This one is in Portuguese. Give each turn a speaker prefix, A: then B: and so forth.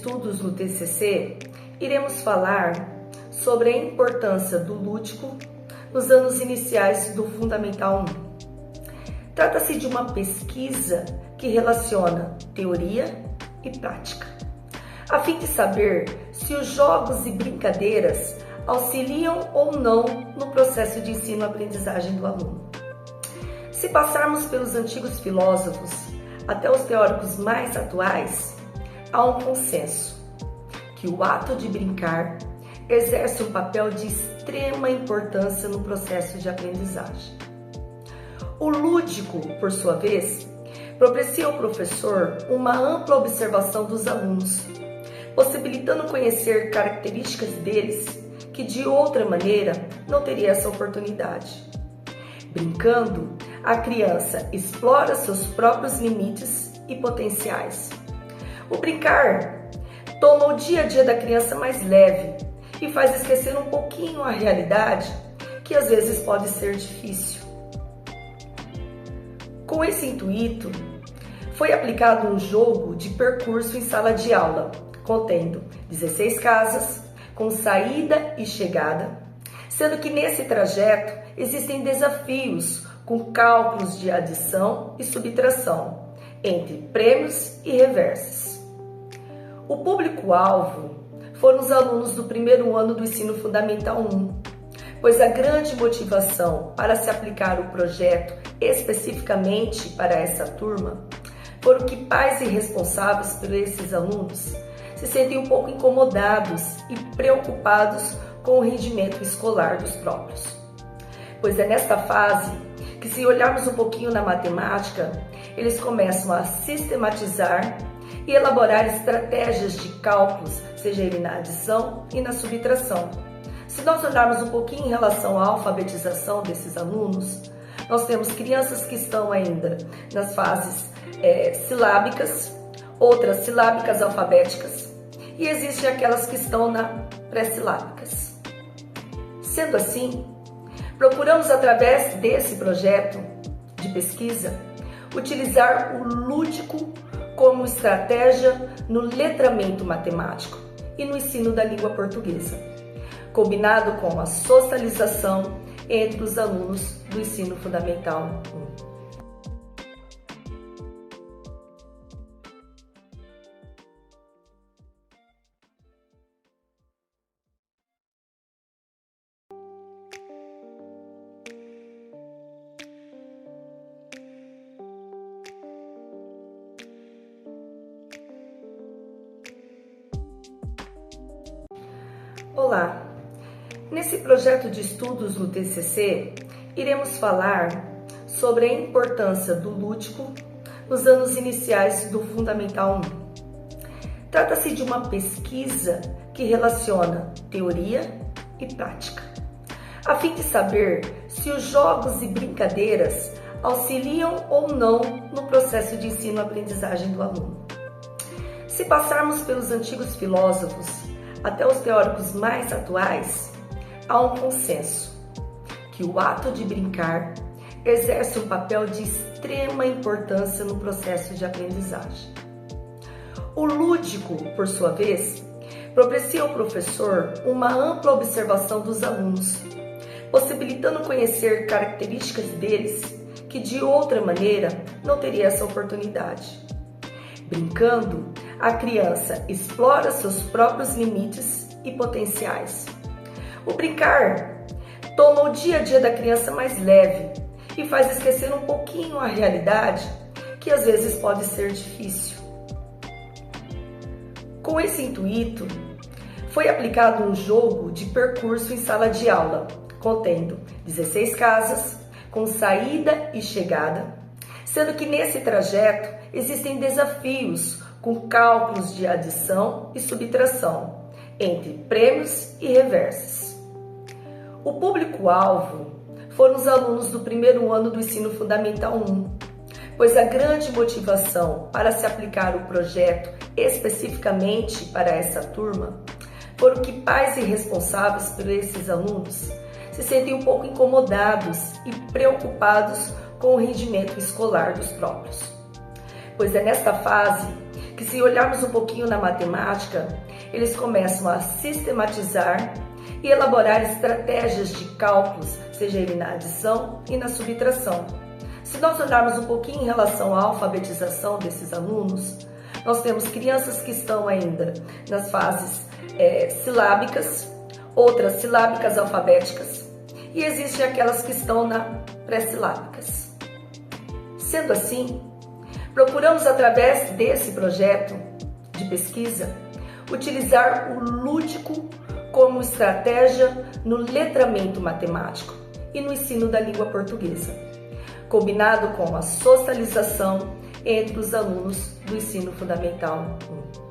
A: estudos no TCC, iremos falar sobre a importância do lúdico nos anos iniciais do Fundamental 1. Trata-se de uma pesquisa que relaciona teoria e prática, a fim de saber se os jogos e brincadeiras auxiliam ou não no processo de ensino-aprendizagem do aluno. Se passarmos pelos antigos filósofos até os teóricos mais atuais, há um consenso que o ato de brincar exerce um papel de extrema importância no processo de aprendizagem. O lúdico, por sua vez, propicia ao professor uma ampla observação dos alunos, possibilitando conhecer características deles que de outra maneira não teria essa oportunidade. Brincando, a criança explora seus próprios limites e potenciais. O brincar toma o dia a dia da criança mais leve e faz esquecer um pouquinho a realidade, que às vezes pode ser difícil. Com esse intuito, foi aplicado um jogo de percurso em sala de aula, contendo 16 casas, com saída e chegada, sendo que nesse trajeto existem desafios com cálculos de adição e subtração, entre prêmios e reversos. O público-alvo foram os alunos do primeiro ano do Ensino Fundamental 1, pois a grande motivação para se aplicar o projeto especificamente para essa turma foram que pais e responsáveis por esses alunos se sentem um pouco incomodados e preocupados com o rendimento escolar dos próprios. Pois é nesta fase que, se olharmos um pouquinho na matemática, eles começam a sistematizar e elaborar estratégias de cálculos, seja ele na adição e na subtração. Se nós olharmos um pouquinho em relação à alfabetização desses alunos, nós temos crianças que estão ainda nas fases silábicas, outras silábicas alfabéticas, e existem aquelas que estão na pré-silábicas. Sendo assim, procuramos, através desse projeto de pesquisa, utilizar o lúdico como estratégia no letramento matemático e no ensino da língua portuguesa, combinado com a socialização entre os alunos do Ensino Fundamental 1. Olá! Nesse projeto de estudos no TCC, iremos falar sobre a importância do lúdico nos anos iniciais do Fundamental 1. Trata-se de uma pesquisa que relaciona teoria e prática, a fim de saber se os jogos e brincadeiras auxiliam ou não no processo de ensino-aprendizagem do aluno. Se passarmos pelos antigos filósofos até os teóricos mais atuais, há um consenso que o ato de brincar exerce um papel de extrema importância no processo de aprendizagem. O lúdico, por sua vez, propicia ao professor uma ampla observação dos alunos, possibilitando conhecer características deles que de outra maneira não teria essa oportunidade. Brincando, a criança explora seus próprios limites e potenciais. O brincar toma o dia a dia da criança mais leve e faz esquecer um pouquinho a realidade, que às vezes pode ser difícil. Com esse intuito, foi aplicado um jogo de percurso em sala de aula, contendo 16 casas, com saída e chegada, sendo que nesse trajeto existem desafios com cálculos de adição e subtração, entre prêmios e reversos. O público-alvo foram os alunos do primeiro ano do Ensino Fundamental 1, pois a grande motivação para se aplicar o projeto especificamente para essa turma foram que pais e responsáveis por esses alunos se sentem um pouco incomodados e preocupados com o rendimento escolar dos próprios. Pois é nesta fase que, se olharmos um pouquinho na matemática, eles começam a sistematizar e elaborar estratégias de cálculos, seja ele na adição e na subtração. Se nós olharmos um pouquinho em relação à alfabetização desses alunos, nós temos crianças que estão ainda nas fases silábicas, outras silábicas alfabéticas, e existem aquelas que estão na pré-silábicas. Sendo assim, procuramos, através desse projeto de pesquisa, utilizar o lúdico como estratégia no letramento matemático e no ensino da língua portuguesa, combinado com a socialização entre os alunos do ensino fundamental 1.